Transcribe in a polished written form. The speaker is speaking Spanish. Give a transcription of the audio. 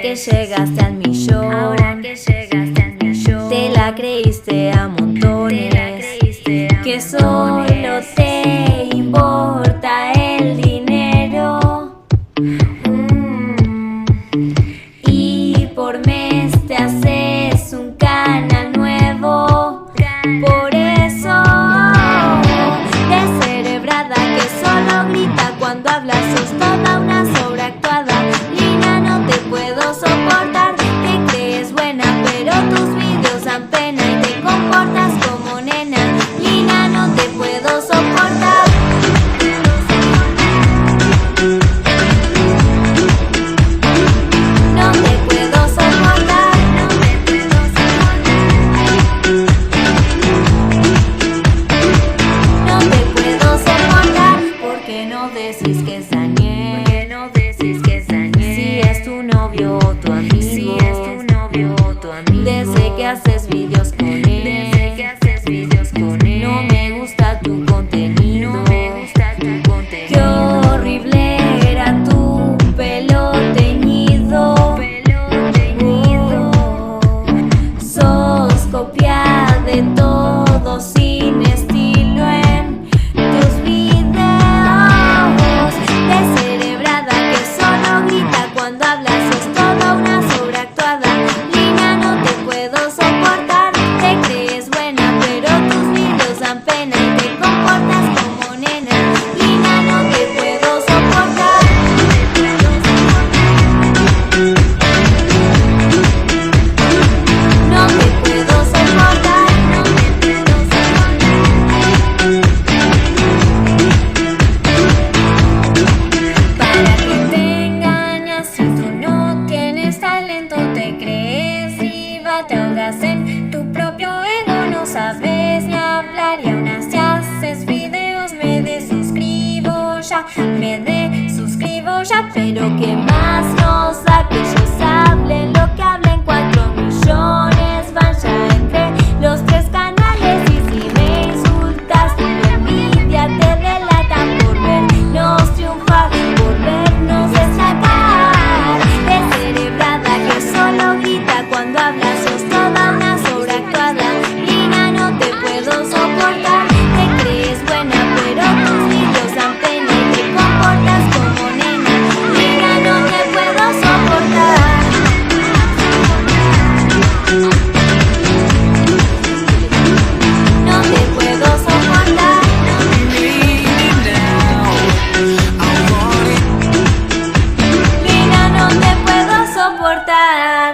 que llegaste al millón, te la creíste a montones, que solo te importa el dinero. Y por mes te haces un canal nuevo. Por eso, descerebrada que solo grita cuando hablas, sos toda una sobreactuada. Lina, no te puedo soportar, te crees buena pero tus videos dan pena y te comportas como nena. Lina, no te puedo soportar. No te puedo soportar. No te puedo soportar. ¿Por qué no decís que es Daniel? Si es tu novio o tu amigo. Desde que haces videos con él. No me gusta tu contenido. Qué horrible era tu pelo teñido. Sos copia de todo sin estilo en tus videos. Descerebrada que solo grita cuando hablas, sos toda una sobreactuada. Lina, no te puedo soportar, te crees buena pero tus videos dan pena y te comportas como nena. Lina, no te puedo soportar. No te puedo soportar. ¿Para qué te engañas si tú no tienes talento? Te crees diva, te ahogas en tu propio ego. No sabes ni hablar y aún así haces videos. Me desuscribo ya, pero ¿qué más nos da que ellos hablen lo que hablen? 4 millones van ya entre los 3 canales. Y si me insultas, tu envidia te delata por vernos triunfar, por vernos destacar. Descerebrada que solo grita cuando hablas, sos toda una sobreactuada. Lina, no te puedo soportar, te crees buena pero tus videos dan pena y te comportas como nena. Lina, no te puedo soportar. No te puedo soportar. Lina, no te puedo soportar.